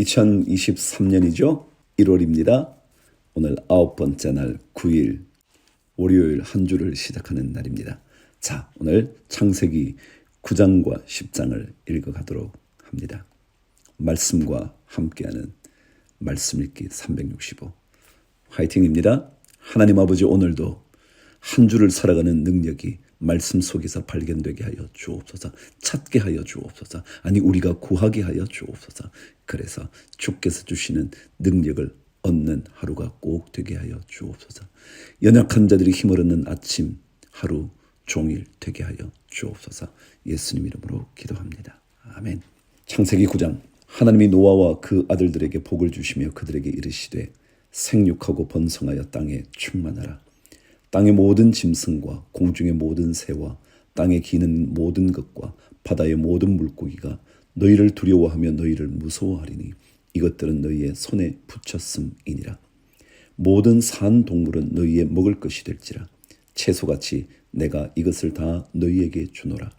2023년이죠. 1월입니다. 오늘 9번째 날 9일 월요일 한 주를 시작하는 날입니다. 자, 오늘 창세기 9장과 10장을 읽어가도록 합니다. 말씀과 함께하는 말씀 읽기 365 화이팅입니다. 하나님 아버지, 오늘도 한 주를 살아가는 능력이 말씀 속에서 발견되게 하여 주옵소서. 찾게 하여 주옵소서. 아니, 우리가 구하게 하여 주옵소서. 그래서 주께서 주시는 능력을 얻는 하루가 꼭 되게 하여 주옵소서. 연약한 자들이 힘을 얻는 아침 하루 종일 되게 하여 주옵소서. 예수님 이름으로 기도합니다. 아멘. 창세기 9장. 하나님이 노아와 그 아들들에게 복을 주시며 그들에게 이르시되 생육하고 번성하여 땅에 충만하라. 땅의 모든 짐승과 공중의 모든 새와 땅에 기는 모든 것과 바다의 모든 물고기가 너희를 두려워하며 너희를 무서워하리니 이것들은 너희의 손에 붙였음이니라. 모든 산 동물은 너희의 먹을 것이 될지라. 채소같이 내가 이것을 다 너희에게 주노라.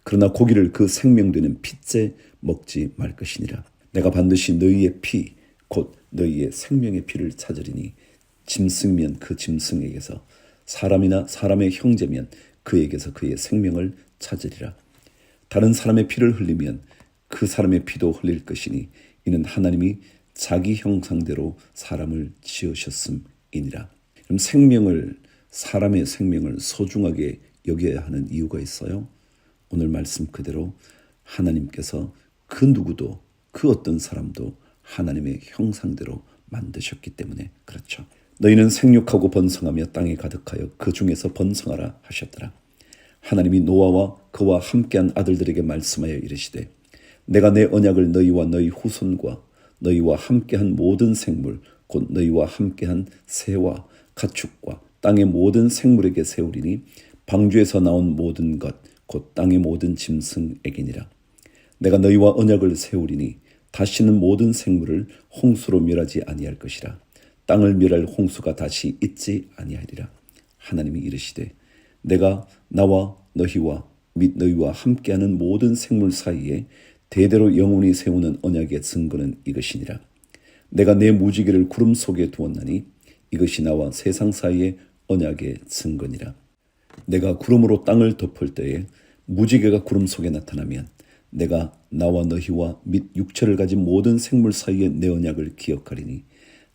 그러나 고기를 그 생명되는 핏째 먹지 말 것이니라. 내가 반드시 너희의 피 곧 너희의 생명의 피를 찾으리니 짐승이면 그 짐승에게서 사람이나 사람의 형제면 그에게서 그의 생명을 찾으리라. 다른 사람의 피를 흘리면 그 사람의 피도 흘릴 것이니 이는 하나님이 자기 형상대로 사람을 지으셨음이니라. 그럼 사람의 생명을 소중하게 여겨야 하는 이유가 있어요. 오늘 말씀 그대로 하나님께서 그 누구도 그 어떤 사람도 하나님의 형상대로 만드셨기 때문에 그렇죠. 너희는 생육하고 번성하며 땅에 가득하여 그 중에서 번성하라 하셨더라. 하나님이 노아와 그와 함께한 아들들에게 말씀하여 이르시되 내가 내 언약을 너희와 너희 후손과 너희와 함께한 모든 생물 곧 너희와 함께한 새와 가축과 땅의 모든 생물에게 세우리니 방주에서 나온 모든 것 곧 땅의 모든 짐승에게니라. 내가 너희와 언약을 세우리니 다시는 모든 생물을 홍수로 멸하지 아니할 것이라. 땅을 멸할 홍수가 다시 있지 아니하리라. 하나님이 이르시되 내가 나와 너희와 및 너희와 함께하는 모든 생물 사이에 대대로 영원히 세우는 언약의 증거는 이것이니라. 내가 내 무지개를 구름 속에 두었나니 이것이 나와 세상 사이의 언약의 증거니라. 내가 구름으로 땅을 덮을 때에 무지개가 구름 속에 나타나면 내가 나와 너희와 및 육체를 가진 모든 생물 사이의 내 언약을 기억하리니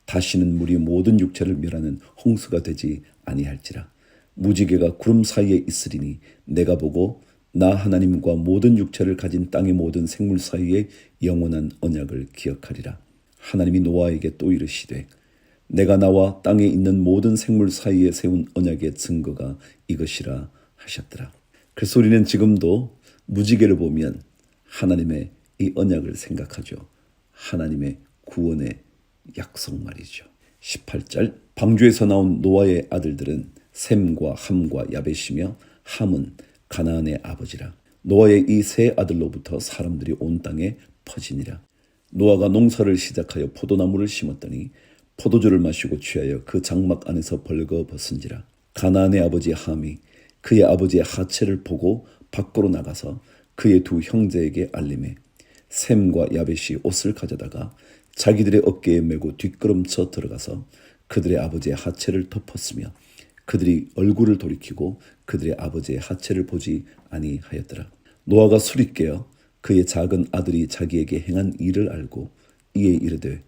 다시는 물이 모든 육체를 멸하는 홍수가 되지 아니할지라. 무지개가 구름 사이에 있으리니 내가 보고 나 하나님과 모든 육체를 가진 땅의 모든 생물 사이에 영원한 언약을 기억하리라. 하나님이 노아에게 또 이르시되 내가 나와 땅에 있는 모든 생물 사이에 세운 언약의 증거가 이것이라 하셨더라. 그래서 우리는 지금도 무지개를 보면 하나님의 이 언약을 생각하죠. 하나님의 구원의 약속 말이죠. 18절. 방주에서 나온 노아의 아들들은 셈과 함과 야벳이며 함은 가나안의 아버지라. 노아의 이 세 아들로부터 사람들이 온 땅에 퍼지니라. 노아가 농사를 시작하여 포도나무를 심었더니 포도주를 마시고 취하여 그 장막 안에서 벌거벗은지라. 가나안의 아버지 함이 그의 아버지의 하체를 보고 밖으로 나가서 그의 두 형제에게 알림해 셈과 야벳이 옷을 가져다가 자기들의 어깨에 메고 뒷걸음쳐 들어가서 그들의 아버지의 하체를 덮었으며 그들이 얼굴을 돌이키고 그들의 아버지의 하체를 보지 아니하였더라. 노아가 술이 깨어 그의 작은 아들이 자기에게 행한 일을 알고 이에 이르되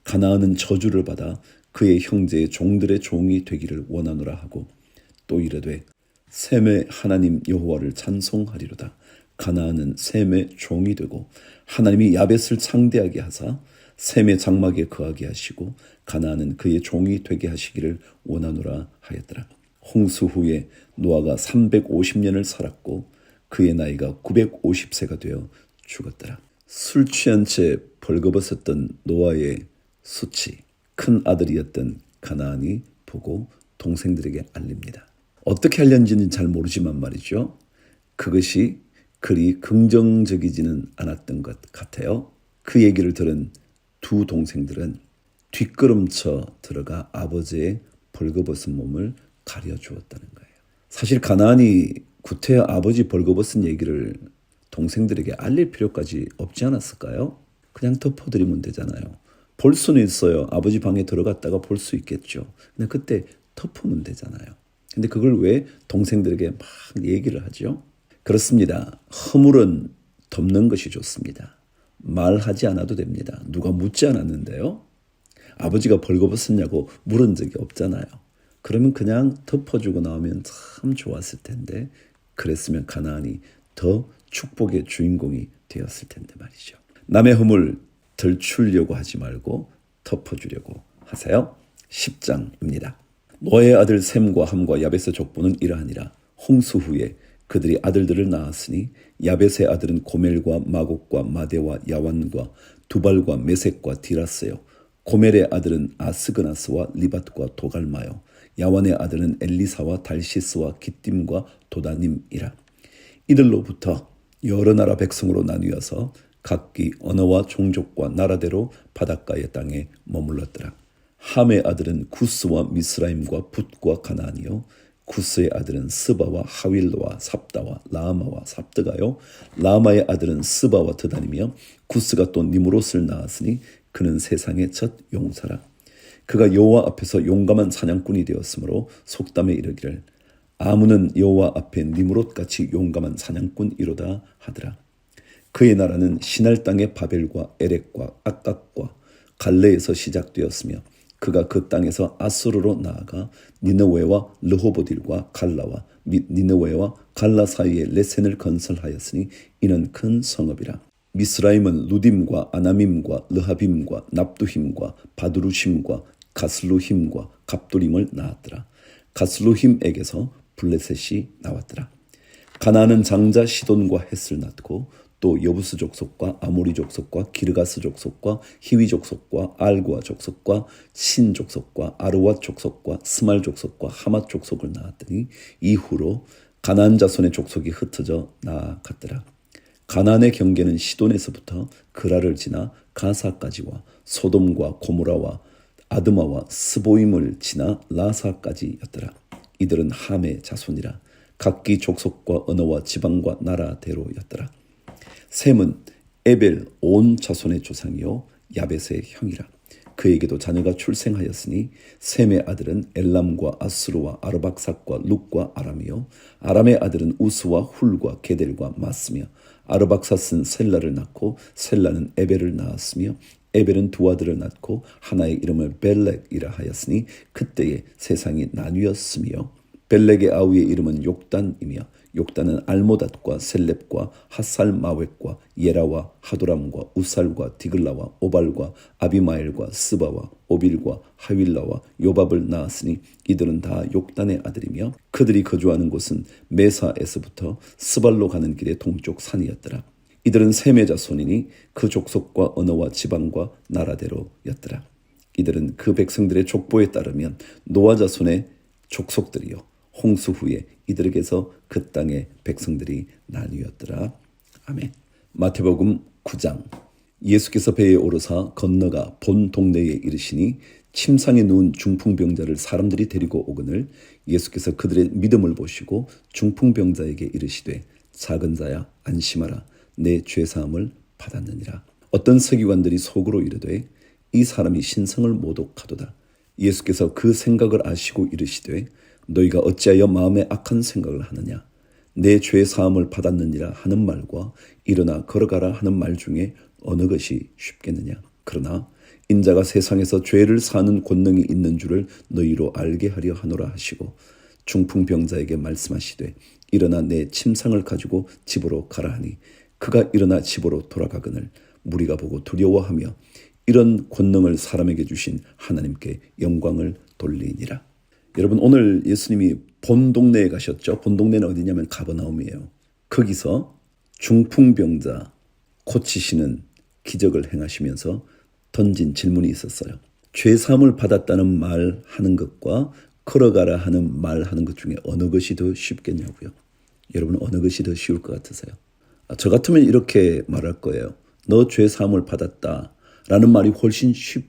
가나안은 저주를 받아 그의 형제의 종들의 종이 되기를 원하노라 하고 또 이르되 셈의 하나님 여호와를 찬송하리로다. 가나안은 셈의 종이 되고 하나님이 야벳을 창대하게 하사 셈의 장막에 거하게 하시고 가나안은 그의 종이 되게 하시기를 원하노라 하였더라. 홍수 후에 노아가 350년을 살았고 그의 나이가 950세가 되어 죽었더라. 술 취한 채 벌거벗었던 노아의 수치, 큰 아들이었던 가나안이 보고 동생들에게 알립니다. 어떻게 알렸는지는 잘 모르지만 말이죠. 그것이 그리 긍정적이지는 않았던 것 같아요. 그 얘기를 들은 두 동생들은 뒷걸음쳐 들어가 아버지의 벌거벗은 몸을 가려주었다는 거예요. 사실 가나안이 구태여 아버지 벌거벗은 얘기를 동생들에게 알릴 필요까지 없지 않았을까요? 그냥 덮어드리면 되잖아요. 볼 수는 있어요. 아버지 방에 들어갔다가 볼 수 있겠죠. 근데 그때 덮으면 되잖아요. 근데 그걸 왜 동생들에게 막 얘기를 하죠? 그렇습니다. 허물은 덮는 것이 좋습니다. 말하지 않아도 됩니다. 누가 묻지 않았는데요. 아버지가 벌거벗었냐고 물은 적이 없잖아요. 그러면 그냥 덮어주고 나오면 참 좋았을 텐데 그랬으면 가나안이 더 축복의 주인공이 되었을 텐데 말이죠. 남의 허물 덜추려고 하지 말고 덮어주려고 하세요. 10장입니다. 노아의 아들 셈과 함과 야벳의 족보는 이러하니라. 홍수 후에 그들이 아들들을 낳았으니 야벳의 아들은 고멜과 마곡과 마대와 야완과 두발과 메섹과 디라스요. 고멜의 아들은 아스그나스와 리밧과 도갈마요. 야완의 아들은 엘리사와 달시스와 기띔과 도다님이라. 이들로부터 여러 나라 백성으로 나뉘어서 각기 언어와 종족과 나라대로 바닷가의 땅에 머물렀더라. 함의 아들은 구스와 미스라임과 붓과 가나안이요. 구스의 아들은 스바와 하윌로와 삽다와 라마와 삽드가요. 라마의 아들은 스바와 드다니며 구스가 또 니무롯을 낳았으니 그는 세상의 첫 용사라. 그가 여호와 앞에서 용감한 사냥꾼이 되었으므로 속담에 이르기를 아문은 여호와 앞에 니무롯같이 용감한 사냥꾼이로다 하더라. 그의 나라는 시날 땅의 바벨과 에렉과 악각과 갈레에서 시작되었으며 그가 그 땅에서 아수르로 나아가 니느웨와 르호보딜과 갈라와 및 니느웨와 갈라 사이에 레센을 건설하였으니 이는 큰 성읍이라. 미스라임은 루딤과 아나밈과 르하빔과 납두힘과 바두루심과 가슬루힘과 갑두림을 낳았더라. 가슬루힘에게서 블레셋이 나왔더라. 가나안은 장자 시돈과 헷을 낳고 또 여부스 족속과 아모리 족속과 기르가스 족속과 히위 족속과 알구아 족속과 신 족속과 아르왓 족속과 스말 족속과 하맛 족속을 낳았더니 이후로 가나안 자손의 족속이 흩어져 나아갔더라. 가나안의 경계는 시돈에서부터 그라를 지나 가사까지와 소돔과 고모라와 아드마와 스보임을 지나 라사까지였더라. 이들은 함의 자손이라. 각기 족속과 언어와 지방과 나라대로였더라. 셈은 에벨 온 자손의 조상이요 야벳의 형이라. 그에게도 자녀가 출생하였으니 셈의 아들은 엘람과 아스루와 아르박삭과 룩과 아람이요 아람의 아들은 우스와 훌과 게델과 마스며 아르박삭은 셀라를 낳고 셀라는 에벨을 낳았으며 에벨은 두 아들을 낳고 하나의 이름을 벨렉이라 하였으니 그때에 세상이 나뉘었으며 벨렉의 아우의 이름은 욕단이며 욕단은 알모닷과 셀렙과 하살마웻과 예라와 하도람과 우살과 디글라와 오발과 아비마엘과 스바와 오빌과 하윌라와 요밥을 낳았으니 이들은 다 욕단의 아들이며 그들이 거주하는 곳은 메사에서부터 스발로 가는 길의 동쪽 산이었더라. 이들은 셈의 자손이니 그 족속과 언어와 지방과 나라대로였더라. 이들은 그 백성들의 족보에 따르면 노아 자손의 족속들이요 홍수 후에 이들에게서 그 땅의 백성들이 나뉘었더라. 아멘. 마태복음 9장. 예수께서 배에 오르사 건너가 본 동네에 이르시니 침상에 누운 중풍병자를 사람들이 데리고 오거늘 예수께서 그들의 믿음을 보시고 중풍병자에게 이르시되 작은 자야 안심하라 내 죄사함을 받았느니라. 어떤 서기관들이 속으로 이르되 이 사람이 신성을 모독하도다. 예수께서 그 생각을 아시고 이르시되 너희가 어찌하여 마음에 악한 생각을 하느냐. 내 죄 사함을 받았느니라 하는 말과 일어나 걸어가라 하는 말 중에 어느 것이 쉽겠느냐. 그러나 인자가 세상에서 죄를 사는 권능이 있는 줄을 너희로 알게 하려 하노라 하시고 중풍병자에게 말씀하시되 일어나 내 침상을 가지고 집으로 가라 하니 그가 일어나 집으로 돌아가거늘 무리가 보고 두려워하며 이런 권능을 사람에게 주신 하나님께 영광을 돌리니라. 여러분 오늘 예수님이 본 동네에 가셨죠. 본 동네는 어디냐면 가버나움이에요. 거기서 중풍병자 고치시는 기적을 행하시면서 던진 질문이 있었어요. 죄사함을 받았다는 말 하는 것과 걸어가라 하는 말 하는 것 중에 어느 것이 더 쉽겠냐고요. 여러분 어느 것이 더 쉬울 것 같으세요? 저 같으면 이렇게 말할 거예요. 너 죄사함을 받았다 라는 말이 훨씬 쉬울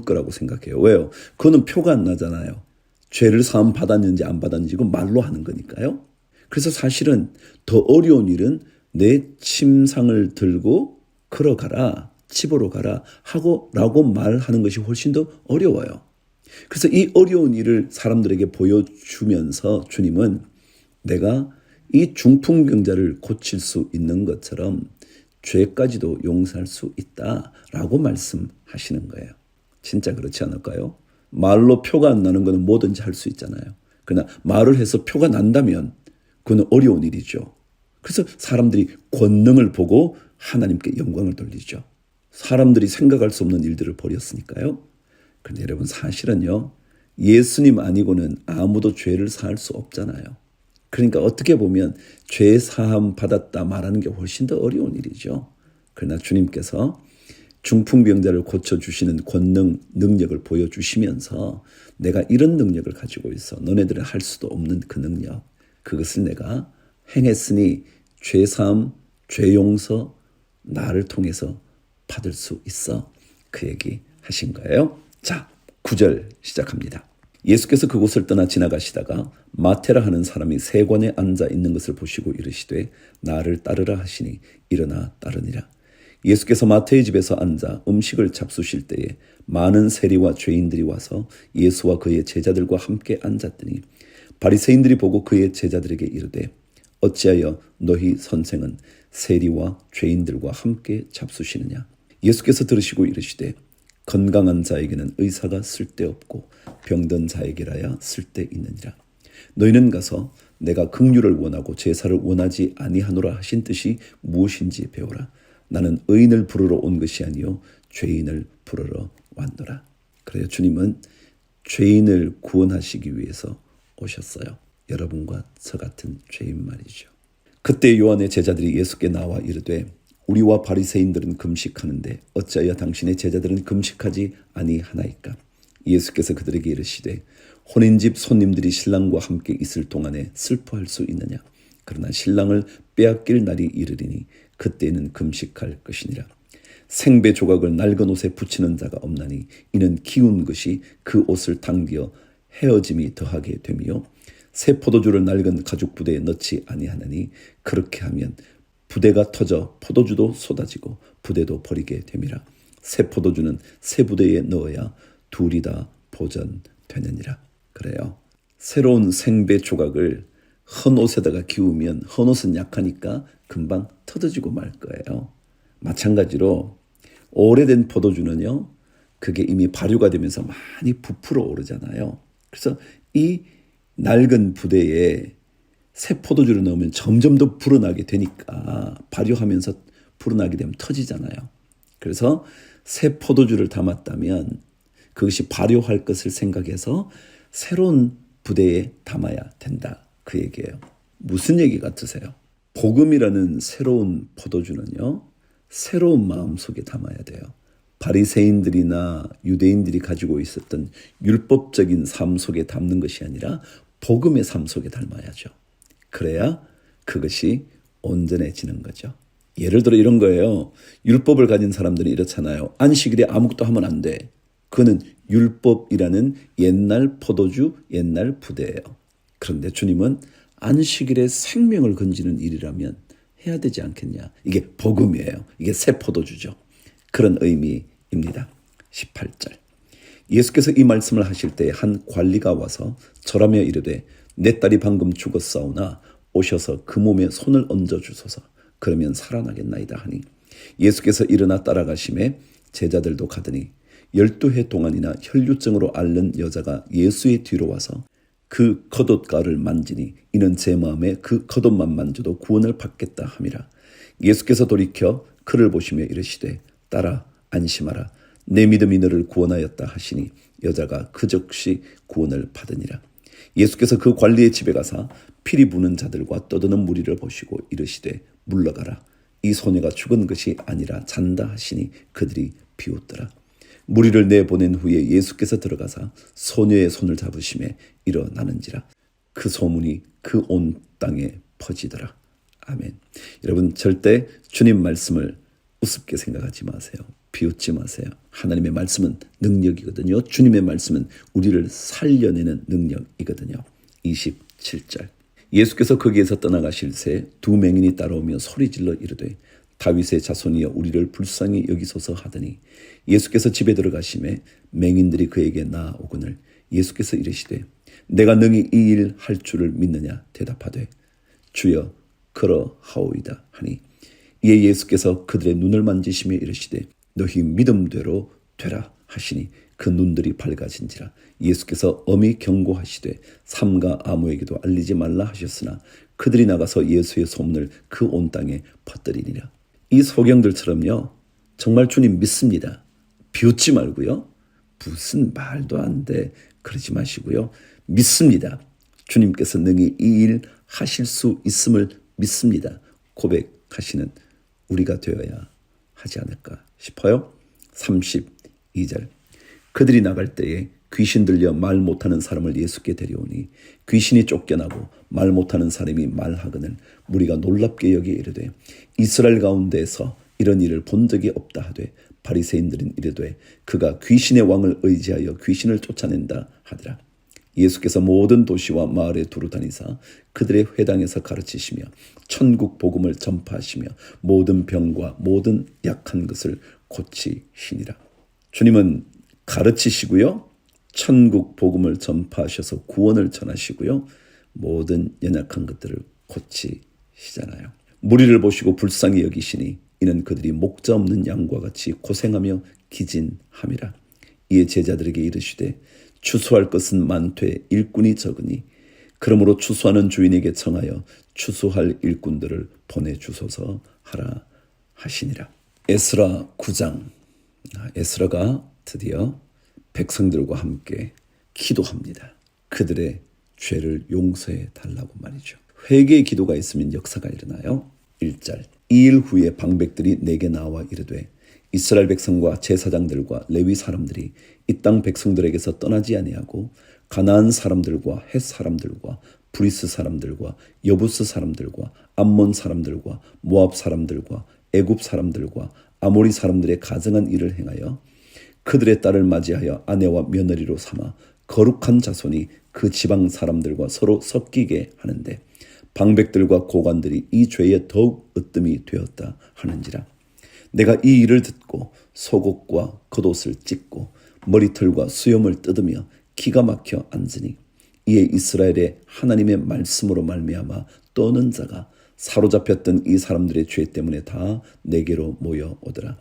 거라고 생각해요. 왜요? 그거는 표가 안 나잖아요. 죄를 사함 받았는지 안 받았는지 이건 말로 하는 거니까요. 그래서 사실은 더 어려운 일은 내 침상을 들고 걸어가라. 집으로 가라 라고 말하는 것이 훨씬 더 어려워요. 그래서 이 어려운 일을 사람들에게 보여주면서 주님은 내가 이 중풍병자를 고칠 수 있는 것처럼 죄까지도 용서할 수 있다라고 말씀하시는 거예요. 진짜 그렇지 않을까요? 말로 표가 안 나는 것은 뭐든지 할 수 있잖아요. 그러나 말을 해서 표가 난다면 그건 어려운 일이죠. 그래서 사람들이 권능을 보고 하나님께 영광을 돌리죠. 사람들이 생각할 수 없는 일들을 벌였으니까요. 그런데 여러분 사실은요. 예수님 아니고는 아무도 죄를 사할 수 없잖아요. 그러니까 어떻게 보면 죄 사함 받았다 말하는 게 훨씬 더 어려운 일이죠. 그러나 주님께서 중풍병자를 고쳐주시는 권능, 능력을 보여주시면서 내가 이런 능력을 가지고 있어. 너네들은 할 수도 없는 그 능력. 그것을 내가 행했으니 죄사함, 죄용서 나를 통해서 받을 수 있어. 그 얘기 하신 거예요. 자, 9절 시작합니다. 예수께서 그곳을 떠나 지나가시다가 마태라 하는 사람이 세관에 앉아 있는 것을 보시고 이르시되 나를 따르라 하시니 일어나 따르니라. 예수께서 마태의 집에서 앉아 음식을 잡수실 때에 많은 세리와 죄인들이 와서 예수와 그의 제자들과 함께 앉았더니 바리새인들이 보고 그의 제자들에게 이르되 어찌하여 너희 선생은 세리와 죄인들과 함께 잡수시느냐. 예수께서 들으시고 이르시되 건강한 자에게는 의사가 쓸데없고 병든 자에게라야 쓸데있느니라. 너희는 가서 내가 긍휼을 원하고 제사를 원하지 아니하노라 하신 뜻이 무엇인지 배우라. 나는 의인을 부르러 온 것이 아니요 죄인을 부르러 왔노라. 그래요. 주님은 죄인을 구원하시기 위해서 오셨어요. 여러분과 저 같은 죄인 말이죠. 그때 요한의 제자들이 예수께 나와 이르되 우리와 바리새인들은 금식하는데 어찌하여 당신의 제자들은 금식하지 아니하나이까. 예수께서 그들에게 이르시되 혼인집 손님들이 신랑과 함께 있을 동안에 슬퍼할 수 있느냐. 그러나 신랑을 빼앗길 날이 이르리니 그때는 금식할 것이니라. 생배 조각을 낡은 옷에 붙이는 자가 없나니 이는 기운 것이 그 옷을 당겨 헤어짐이 더하게 됨이요 새 포도주를 낡은 가죽 부대에 넣지 아니하나니 그렇게 하면 부대가 터져 포도주도 쏟아지고 부대도 버리게 됨이라. 새 포도주는 새 부대에 넣어야 둘이 다 보전되느니라. 그래요. 새로운 생배 조각을 헌 옷에다가 기우면 헌 옷은 약하니까 금방 터져지고 말 거예요. 마찬가지로 오래된 포도주는요. 그게 이미 발효가 되면서 많이 부풀어 오르잖아요. 그래서 이 낡은 부대에 새 포도주를 넣으면 점점 더 불어나게 되니까 발효하면서 불어나게 되면 터지잖아요. 그래서 새 포도주를 담았다면 그것이 발효할 것을 생각해서 새로운 부대에 담아야 된다. 그 얘기예요. 무슨 얘기 같으세요? 복음이라는 새로운 포도주는요. 새로운 마음 속에 담아야 돼요. 바리새인들이나 유대인들이 가지고 있었던 율법적인 삶 속에 담는 것이 아니라 복음의 삶 속에 담아야죠. 그래야 그것이 온전해지는 거죠. 예를 들어 이런 거예요. 율법을 가진 사람들이 이렇잖아요. 안식일에 아무것도 하면 안 돼. 그거는 율법이라는 옛날 포도주, 옛날 부대예요. 그런데 주님은 안식일에 생명을 건지는 일이라면 해야 되지 않겠냐. 이게 복음이에요. 이게 새 포도주죠. 그런 의미입니다. 18절. 예수께서 이 말씀을 하실 때 한 관리가 와서 절하며 이르되 내 딸이 방금 죽었사오나 오셔서 그 몸에 손을 얹어 주소서. 그러면 살아나겠나이다 하니 예수께서 일어나 따라가심에 제자들도 가더니 12해 동안이나 혈류증으로 앓는 여자가 예수의 뒤로 와서 그 겉옷가를 만지니 이는 제 마음에 그 겉옷만 만져도 구원을 받겠다 함이라. 예수께서 돌이켜 그를 보시며 이르시되 딸아 안심하라. 내 믿음이 너를 구원하였다 하시니 여자가 그 즉시 구원을 받으니라. 예수께서 그 관리의 집에 가사 피리 부는 자들과 떠드는 무리를 보시고 이르시되 물러가라. 이 소녀가 죽은 것이 아니라 잔다 하시니 그들이 비웃더라. 무리를 내보낸 후에 예수께서 들어가사 소녀의 손을 잡으심에 일어나는지라. 그 소문이 그 온 땅에 퍼지더라. 아멘. 여러분 절대 주님 말씀을 우습게 생각하지 마세요. 비웃지 마세요. 하나님의 말씀은 능력이거든요. 주님의 말씀은 우리를 살려내는 능력이거든요. 27절. 예수께서 거기에서 떠나가실새 두 맹인이 따라오며 소리질러 이르되 다윗의 자손이여 우리를 불쌍히 여기소서 하더니 예수께서 집에 들어가심에 맹인들이 그에게 나아오거늘 예수께서 이르시되 내가 능히 이 일 할 줄을 믿느냐 대답하되 주여 그러하오이다 하니 이에 예수께서 그들의 눈을 만지시며 이르시되 너희 믿음대로 되라 하시니 그 눈들이 밝아진지라. 예수께서 엄히 경고하시되 삼가 아무에게도 알리지 말라 하셨으나 그들이 나가서 예수의 소문을 그 온 땅에 퍼뜨리니라. 이 소경들처럼요, 정말 주님 믿습니다. 비웃지 말고요, 무슨 말도 안 돼 그러지 마시고요, 믿습니다. 주님께서 능히 이 일 하실 수 있음을 믿습니다. 고백하시는 우리가 되어야 하지 않을까 싶어요. 32절 그들이 나갈 때에 귀신 들려 말 못하는 사람을 예수께 데려오니 귀신이 쫓겨나고 말 못하는 사람이 말하거늘 무리가 놀랍게 여기에 이르되 이스라엘 가운데에서 이런 일을 본 적이 없다 하되 바리새인들은 이르되 그가 귀신의 왕을 의지하여 귀신을 쫓아낸다 하더라. 예수께서 모든 도시와 마을에 두루 다니사 그들의 회당에서 가르치시며 천국 복음을 전파하시며 모든 병과 모든 약한 것을 고치시니라. 주님은 가르치시고요, 천국 복음을 전파하셔서 구원을 전하시고요, 모든 연약한 것들을 고치시잖아요. 무리를 보시고 불쌍히 여기시니 이는 그들이 목자 없는 양과 같이 고생하며 기진함이라. 이에 제자들에게 이르시되 추수할 것은 많되 일꾼이 적으니 그러므로 추수하는 주인에게 청하여 추수할 일꾼들을 보내주소서 하라 하시니라. 에스라 9장. 에스라가 드디어 백성들과 함께 기도합니다. 그들의 죄를 용서해 달라고 말이죠. 회개의 기도가 있으면 역사가 일어나요. 1절 이 일 후에 방백들이 내게 나와 이르되 이스라엘 백성과 제사장들과 레위 사람들이 이 땅 백성들에게서 떠나지 아니하고 가나안 사람들과 헷 사람들과 브리스 사람들과 여부스 사람들과 암몬 사람들과 모압 사람들과 애굽 사람들과 아모리 사람들의 가증한 일을 행하여 그들의 딸을 맞이하여 아내와 며느리로 삼아 거룩한 자손이 그 지방 사람들과 서로 섞이게 하는데 방백들과 고관들이 이 죄에 더욱 으뜸이 되었다 하는지라. 내가 이 일을 듣고 속옷과 겉옷을 찢고 머리털과 수염을 뜯으며 기가 막혀 앉으니 이에 이스라엘의 하나님의 말씀으로 말미암아 떠는 자가 사로잡혔던 이 사람들의 죄 때문에 다 내게로 모여오더라.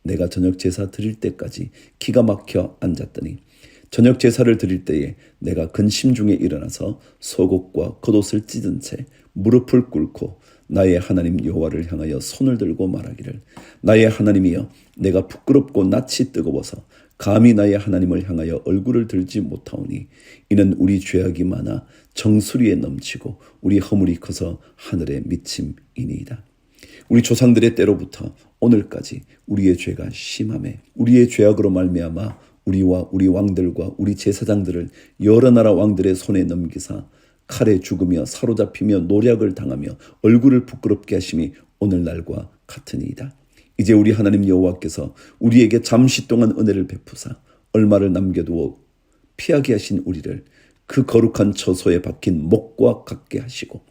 내가 저녁 제사 드릴 때까지 기가 막혀 앉았더니 저녁 제사를 드릴 때에 내가 근심 중에 일어나서 속옷과 겉옷을 찢은 채 무릎을 꿇고 나의 하나님 여호와를 향하여 손을 들고 말하기를 나의 하나님이여 내가 부끄럽고 낯이 뜨거워서 감히 나의 하나님을 향하여 얼굴을 들지 못하오니 이는 우리 죄악이 많아 정수리에 넘치고 우리 허물이 커서 하늘에 미침이니이다. 우리 조상들의 때로부터 오늘까지 우리의 죄가 심하매 우리의 죄악으로 말미암아 우리와 우리 왕들과 우리 제사장들을 여러 나라 왕들의 손에 넘기사 칼에 죽으며 사로잡히며 노략을 당하며 얼굴을 부끄럽게 하심이 오늘날과 같으니이다. 이제 우리 하나님 여호와께서 우리에게 잠시 동안 은혜를 베푸사 얼마를 남겨두어 피하게 하신 우리를 그 거룩한 처소에 박힌 목과 같게 하시고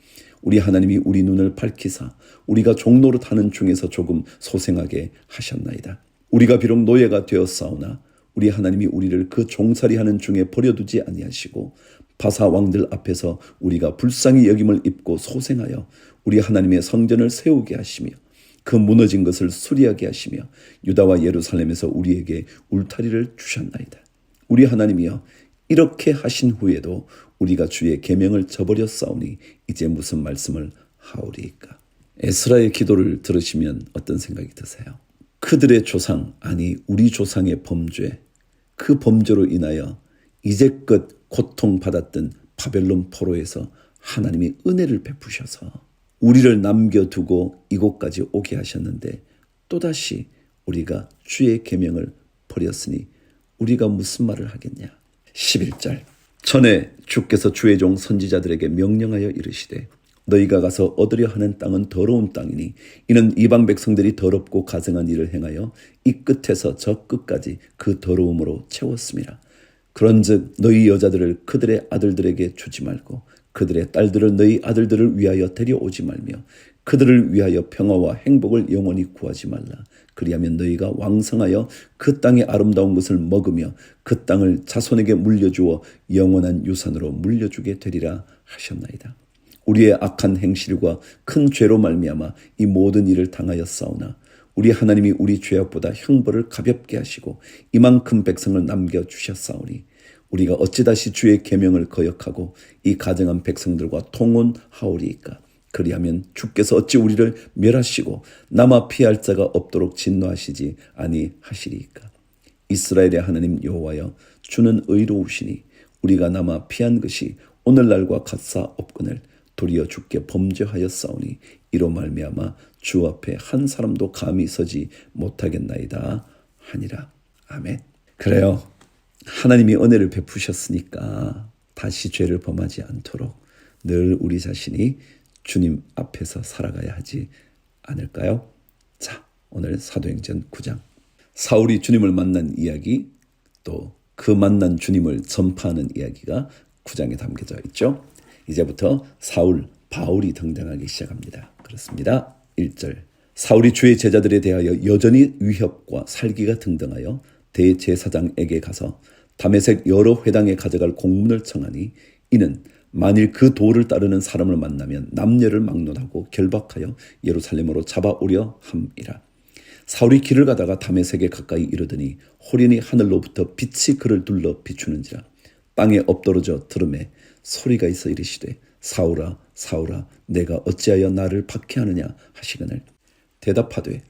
우리 하나님이 우리 눈을 밝히사 우리가 종노릇 하는 중에서 조금 소생하게 하셨나이다. 우리가 비록 노예가 되었사오나 우리 하나님이 우리를 그 종살이하는 중에 버려두지 아니하시고 바사 왕들 앞에서 우리가 불쌍히 여김을 입고 소생하여 우리 하나님의 성전을 세우게 하시며 그 무너진 것을 수리하게 하시며 유다와 예루살렘에서 우리에게 울타리를 주셨나이다. 우리 하나님이여 이렇게 하신 후에도 우리가 주의 계명을 저버렸사오니 이제 무슨 말씀을 하오리이까. 에스라의 기도를 들으시면 어떤 생각이 드세요? 그들의 조상, 아니 우리 조상의 범죄, 그 범죄로 인하여 이제껏 고통받았던 바벨론 포로에서 하나님이 은혜를 베푸셔서 우리를 남겨두고 이곳까지 오게 하셨는데 또다시 우리가 주의 계명을 버렸으니 우리가 무슨 말을 하겠냐. 11절 전에 주께서 주의 종 선지자들에게 명령하여 이르시되 너희가 가서 얻으려 하는 땅은 더러운 땅이니 이는 이방 백성들이 더럽고 가증한 일을 행하여 이 끝에서 저 끝까지 그 더러움으로 채웠음이라. 그런즉 너희 여자들을 그들의 아들들에게 주지 말고 그들의 딸들을 너희 아들들을 위하여 데려오지 말며 그들을 위하여 평화와 행복을 영원히 구하지 말라. 그리하면 너희가 왕성하여 그 땅의 아름다운 것을 먹으며 그 땅을 자손에게 물려주어 영원한 유산으로 물려주게 되리라 하셨나이다. 우리의 악한 행실과 큰 죄로 말미암아 이 모든 일을 당하였사오나 우리 하나님이 우리 죄악보다 형벌을 가볍게 하시고 이만큼 백성을 남겨주셨사오니 우리가 어찌 다시 주의 계명을 거역하고 이 가정한 백성들과 통혼하오리이까. 그리하면 주께서 어찌 우리를 멸하시고 남아 피할 자가 없도록 진노하시지 아니하시리이까. 이스라엘의 하나님 여호와여, 주는 의로우시니 우리가 남아 피한 것이 오늘날과 같사 없거늘 도리어 주께 범죄하였사오니 이로 말미암아 주 앞에 한 사람도 감히 서지 못하겠나이다 하니라. 아멘. 그래요. 하나님이 은혜를 베푸셨으니까 다시 죄를 범하지 않도록 늘 우리 자신이 주님 앞에서 살아가야 하지 않을까요? 자, 오늘 사도행전 9장. 사울이 주님을 만난 이야기, 또 그 만난 주님을 전파하는 이야기가 9장에 담겨져 있죠. 이제부터 사울, 바울이 등장하기 시작합니다. 그렇습니다. 1절. 사울이 주의 제자들에 대하여 여전히 위협과 살기가 등등하여 대제사장에게 가서 다메섹 여러 회당에 가져갈 공문을 청하니 이는 만일 그 도를 따르는 사람을 만나면 남녀를 막론하고 결박하여 예루살렘으로 잡아오려 함이라. 사울이 길을 가다가 다메섹에 가까이 이르더니 호련히 하늘로부터 빛이 그를 둘러 비추는지라. 땅에 엎드러져 들음에 소리가 있어 이르시되 사울아 사울아 내가 어찌하여 나를 박해하느냐 하시거늘 대답하되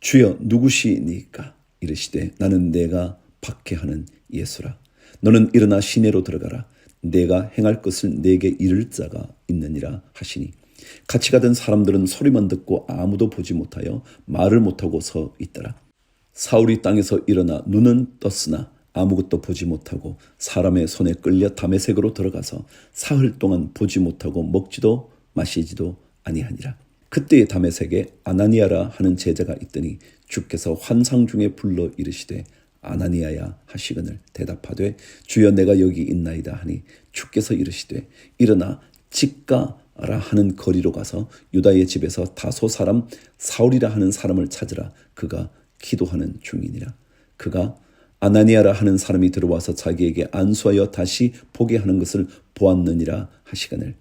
주여 누구시니까 이르시되 나는 내가 박해하는 예수라. 너는 일어나 시내로 들어가라. 내가 행할 것을 내게 이를 자가 있느니라 하시니 같이 가던 사람들은 소리만 듣고 아무도 보지 못하여 말을 못하고 서 있더라. 사울이 땅에서 일어나 눈은 떴으나 아무것도 보지 못하고 사람의 손에 끌려 다메섹으로 들어가서 사흘 동안 보지 못하고 먹지도 마시지도 아니하니라. 그때에 다메섹에 아나니아라 하는 제자가 있더니 주께서 환상 중에 불러 이르시되 아나니아야 하시거늘 대답하되 주여 내가 여기 있나이다 하니 주께서 이르시되 일어나 직가라 하는 거리로 가서 유다의 집에서 다소 사람 사울이라 하는 사람을 찾으라. 그가 기도하는 중이니라. 그가 아나니아라 하는 사람이 들어와서 자기에게 안수하여 다시 보게 하는 것을 보았느니라 하시거늘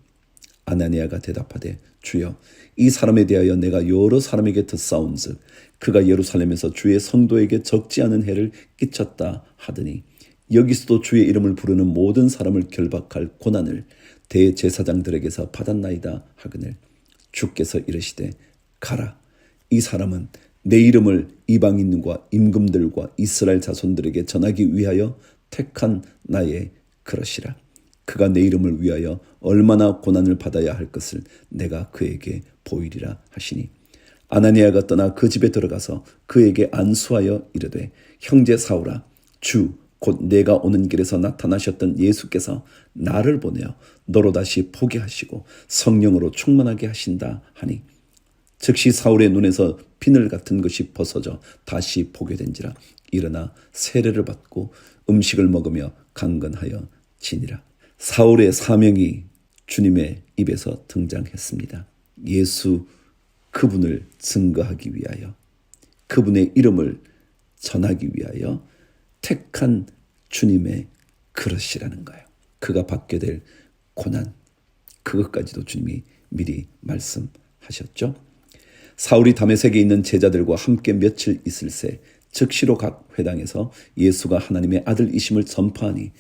아나니아가 대답하되 주여 이 사람에 대하여 내가 여러 사람에게 듣사온즉 그가 예루살렘에서 주의 성도에게 적지 않은 해를 끼쳤다 하더니 여기서도 주의 이름을 부르는 모든 사람을 결박할 고난을 대제사장들에게서 받았나이다 하거늘 주께서 이르시되 가라. 이 사람은 내 이름을 이방인과 임금들과 이스라엘 자손들에게 전하기 위하여 택한 나의 그릇이라. 그가 내 이름을 위하여 얼마나 고난을 받아야 할 것을 내가 그에게 보이리라 하시니 아나니아가 떠나 그 집에 들어가서 그에게 안수하여 이르되 형제 사울아 주 곧 내가 오는 길에서 나타나셨던 예수께서 나를 보내어 너로 다시 보게 하시고 성령으로 충만하게 하신다 하니 즉시 사울의 눈에서 비늘 같은 것이 벗어져 다시 보게 된지라. 일어나 세례를 받고 음식을 먹으며 강건하여 지니라. 사울의 사명이 주님의 입에서 등장했습니다. 예수 그분을 증거하기 위하여, 그분의 이름을 전하기 위하여 택한 주님의 그릇이라는 거예요. 그가 받게 될 고난, 그것까지도 주님이 미리 말씀하셨죠. 사울이 다메섹에 있는 제자들과 함께 며칠 있을새 즉시로 각 회당에서 예수가 하나님의 아들이심을 전파하니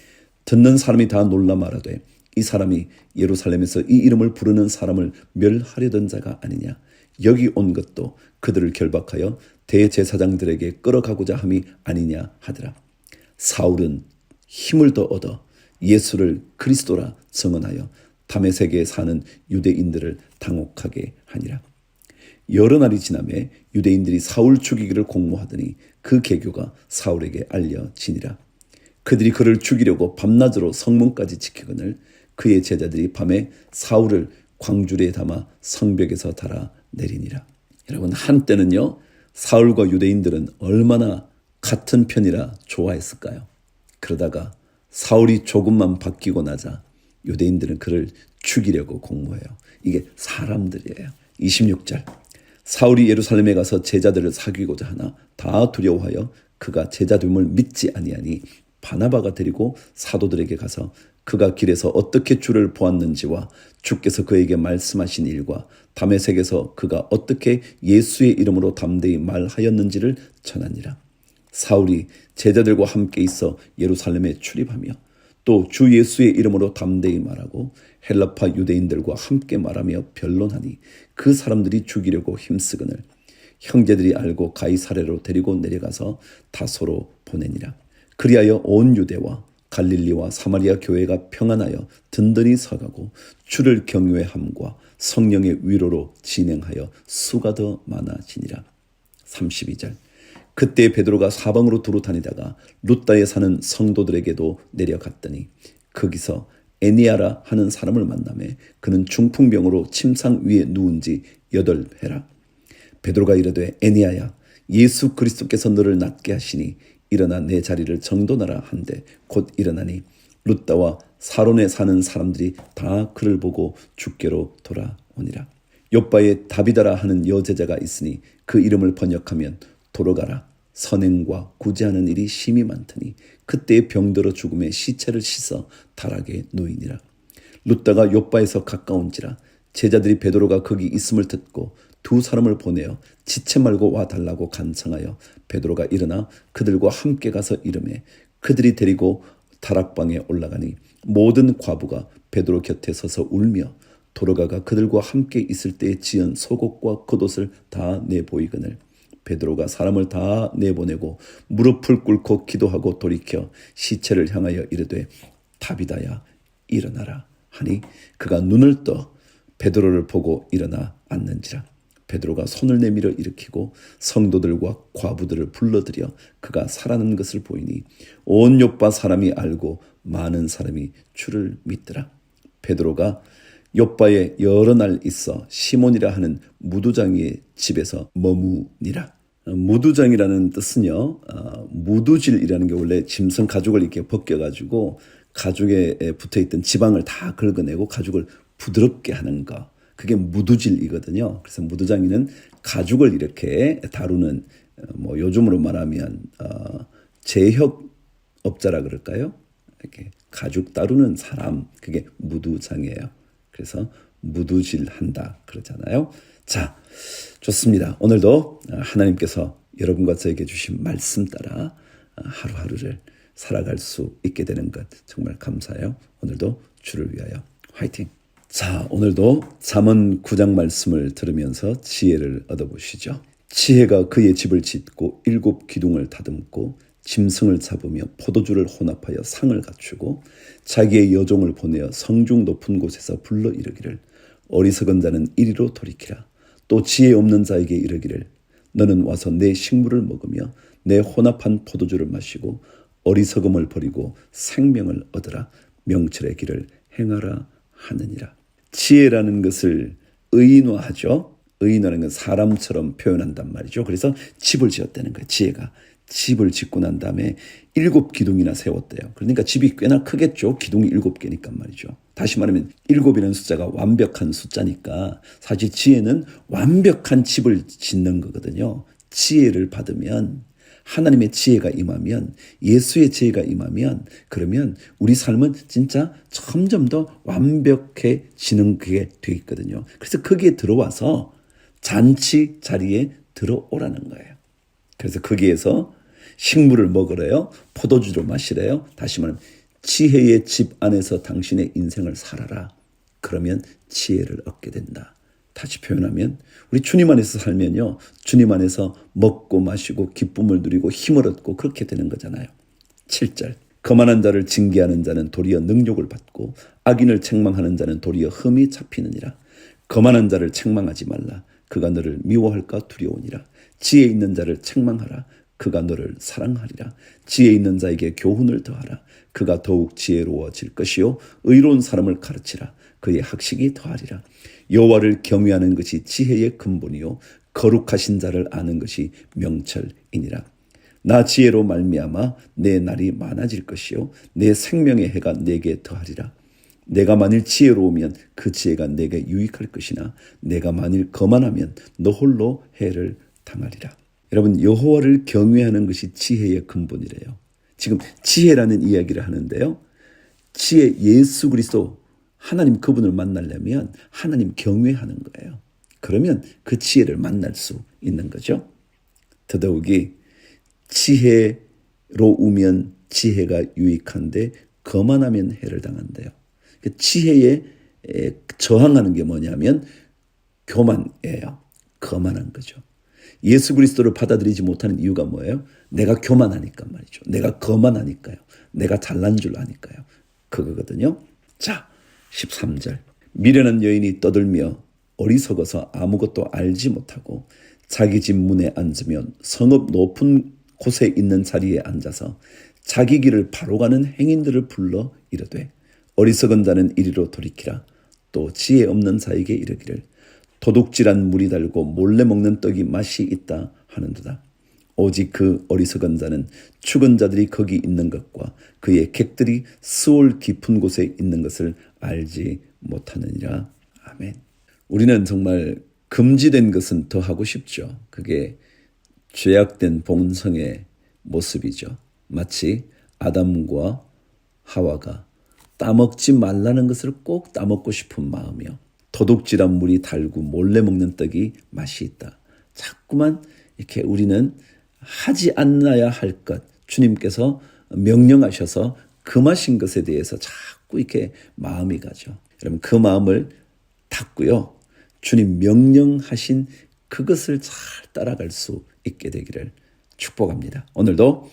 듣는 사람이 다 놀라 말하되 이 사람이 예루살렘에서 이 이름을 부르는 사람을 멸하려던 자가 아니냐. 여기 온 것도 그들을 결박하여 대제사장들에게 끌어가고자 함이 아니냐 하더라. 사울은 힘을 더 얻어 예수를 그리스도라 증언하여 다메섹에 사는 유대인들을 당혹하게 하니라. 여러 날이 지나매 유대인들이 사울 죽이기를 공모하더니 그 계교가 사울에게 알려지니라. 그들이 그를 죽이려고 밤낮으로 성문까지 지키거늘 그의 제자들이 밤에 사울을 광주리에 담아 성벽에서 달아 내리니라. 여러분, 한때는요 사울과 유대인들은 얼마나 같은 편이라 좋아했을까요? 그러다가 사울이 조금만 바뀌고 나자 유대인들은 그를 죽이려고 공모해요. 이게 사람들이에요. 26절. 사울이 예루살렘에 가서 제자들을 사귀고자 하나 다 두려워하여 그가 제자됨을 믿지 아니하니 바나바가 데리고 사도들에게 가서 그가 길에서 어떻게 주를 보았는지와 주께서 그에게 말씀하신 일과 다메섹에서 그가 어떻게 예수의 이름으로 담대히 말하였는지를 전하니라. 사울이 제자들과 함께 있어 예루살렘에 출입하며 또 주 예수의 이름으로 담대히 말하고 헬라파 유대인들과 함께 말하며 변론하니 그 사람들이 죽이려고 힘쓰거늘 형제들이 알고 가이사랴로 데리고 내려가서 다소로 보내니라. 그리하여 온 유대와 갈릴리와 사마리아 교회가 평안하여 든든히 서가고 주를 경외함과 성령의 위로로 진행하여 수가 더 많아지니라. 32절. 그때 베드로가 사방으로 두루 다니다가 룻다에 사는 성도들에게도 내려갔더니 거기서 에니아라 하는 사람을 만나매 그는 중풍병으로 침상 위에 누운 지 8회라. 베드로가 이르되 에니아야 예수 그리스도께서 너를 낫게 하시니 일어나 내 자리를 정돈하라 한데 곧 일어나니 룻다와 사론에 사는 사람들이 다 그를 보고 주께로 돌아오니라. 욥바에 다비다라 하는 여제자가 있으니 그 이름을 번역하면 도로가라. 선행과 구제하는 일이 심히 많더니 그때에 병들어 죽음에 시체를 씻어 다락에 놓이니라. 룻다가 욥바에서 가까운지라 제자들이 베드로가 거기 있음을 듣고 두 사람을 보내어 지체 말고 와 달라고 간청하여 베드로가 일어나 그들과 함께 가서 이르매 그들이 데리고 다락방에 올라가니 모든 과부가 베드로 곁에 서서 울며 도로가가 그들과 함께 있을 때에 지은 속옷과 겉옷을 다 내보이거늘 베드로가 사람을 다 내보내고 무릎을 꿇고 기도하고 돌이켜 시체를 향하여 이르되 다비다야 일어나라 하니 그가 눈을 떠 베드로를 보고 일어나 앉는지라. 베드로가 손을 내밀어 일으키고 성도들과 과부들을 불러들여 그가 살아난 것을 보이니 온 욥바 사람이 알고 많은 사람이 주를 믿더라. 베드로가 욥바에 여러 날 있어 시몬이라 하는 무두장이의 집에서 머무니라. 무두장이라는 뜻은요, 무두질이라는 게 원래 짐승 가죽을 이렇게 벗겨가지고 가죽에 붙어있던 지방을 다 긁어내고 가죽을 부드럽게 하는 거. 그게 무두질이거든요. 그래서 무두장이는 가죽을 이렇게 다루는 뭐 요즘으로 말하면 제협업자라 그럴까요? 이렇게 가죽 다루는 사람, 그게 무두장이에요. 그래서 무두질한다 그러잖아요. 자, 좋습니다. 오늘도 하나님께서 여러분과 저에게 주신 말씀 따라 하루하루를 살아갈 수 있게 되는 것 정말 감사해요. 오늘도 주를 위하여 화이팅! 자, 오늘도 잠언 9장 말씀을 들으면서 지혜를 얻어보시죠. 지혜가 그의 집을 짓고 7 기둥을 다듬고 짐승을 잡으며 포도주를 혼합하여 상을 갖추고 자기의 여종을 보내어 성중 높은 곳에서 불러 이르기를 어리석은 자는 이리로 돌이키라. 또 지혜 없는 자에게 이르기를 너는 와서 내 식물을 먹으며 내 혼합한 포도주를 마시고 어리석음을 버리고 생명을 얻으라. 명철의 길을 행하라 하느니라. 지혜라는 것을 의인화하죠. 의인화라는 건 사람처럼 표현한단 말이죠. 그래서 집을 지었다는 거예요. 지혜가. 집을 짓고 난 다음에 7 기둥이나 세웠대요. 그러니까 집이 꽤나 크겠죠. 기둥이 7개니까 말이죠. 다시 말하면 7이라는 숫자가 완벽한 숫자니까 사실 지혜는 완벽한 집을 짓는 거거든요. 지혜를 받으면 하나님의 지혜가 임하면 예수의 지혜가 임하면 그러면 우리 삶은 진짜 점점 더 완벽해지는 게 되어 있거든요. 그래서 거기에 들어와서 잔치 자리에 들어오라는 거예요. 그래서 거기에서 식물을 먹으래요. 포도주를 마시래요. 다시 말하면 지혜의 집 안에서 당신의 인생을 살아라. 그러면 지혜를 얻게 된다. 다시 표현하면 우리 주님 안에서 살면요. 주님 안에서 먹고 마시고 기쁨을 누리고 힘을 얻고 그렇게 되는 거잖아요. 7절. 거만한 자를 징계하는 자는 도리어 능욕을 받고 악인을 책망하는 자는 도리어 흠이 잡히느니라. 거만한 자를 책망하지 말라. 그가 너를 미워할까 두려우니라. 지혜 있는 자를 책망하라. 그가 너를 사랑하리라. 지혜 있는 자에게 교훈을 더하라. 그가 더욱 지혜로워질 것이요 의로운 사람을 가르치라. 그의 학식이 더하리라. 여호와를 경외하는 것이 지혜의 근본이요 거룩하신 자를 아는 것이 명철이니라. 나 지혜로 말미암아 내 날이 많아질 것이요 내 생명의 해가 내게 더하리라. 내가 만일 지혜로우면 그 지혜가 내게 유익할 것이나 내가 만일 거만하면 너 홀로 해를 당하리라. 여러분, 여호와를 경외하는 것이 지혜의 근본이래요. 지금 지혜라는 이야기를 하는데요. 지혜, 예수 그리스도 하나님 그분을 만나려면 하나님 경외하는 거예요. 그러면 그 지혜를 만날 수 있는 거죠. 더더욱이 지혜로우면 지혜가 유익한데 거만하면 해를 당한대요. 지혜에 저항하는 게 뭐냐면 교만이에요. 거만한 거죠. 예수 그리스도를 받아들이지 못하는 이유가 뭐예요? 내가 교만하니까 말이죠. 내가 거만하니까요. 내가 잘난 줄 아니까요. 그거거든요. 자, 13절. 미련한 여인이 떠들며 어리석어서 아무것도 알지 못하고 자기 집 문에 앉으면 성읍 높은 곳에 있는 자리에 앉아서 자기 길을 바로 가는 행인들을 불러 이르되 어리석은 자는 이리로 돌이키라. 또 지혜 없는 자에게 이르기를 도둑질한 물이 달고 몰래 먹는 떡이 맛이 있다 하는도다. 오직 그 어리석은 자는 죽은 자들이 거기 있는 것과 그의 객들이 스올 깊은 곳에 있는 것을 알지 못하느니라. 아멘. 우리는 정말 금지된 것은 더 하고 싶죠. 그게 죄악된 본성의 모습이죠. 마치 아담과 하와가 따먹지 말라는 것을 꼭 따먹고 싶은 마음이요. 도둑질한 물이 달고 몰래 먹는 떡이 맛이 있다. 자꾸만 이렇게 우리는 하지 않아야 할 것, 주님께서 명령하셔서 금하신 것에 대해서 자꾸 이렇게 마음이 가죠. 여러분, 그 마음을 닫고요. 주님 명령하신 그것을 잘 따라갈 수 있게 되기를 축복합니다. 오늘도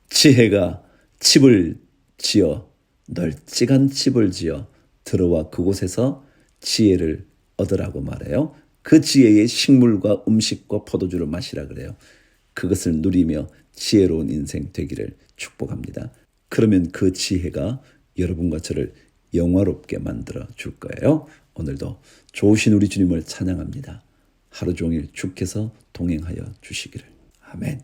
지혜가 집을 지어 널찍한 집을 지어 들어와 그곳에서 지혜를 얻으라고 말해요. 그 지혜의 식물과 음식과 포도주를 마시라 그래요. 그것을 누리며 지혜로운 인생 되기를 축복합니다. 그러면 그 지혜가 여러분과 저를 영화롭게 만들어 줄 거예요. 오늘도 좋으신 우리 주님을 찬양합니다. 하루 종일 주께서 동행하여 주시기를. 아멘.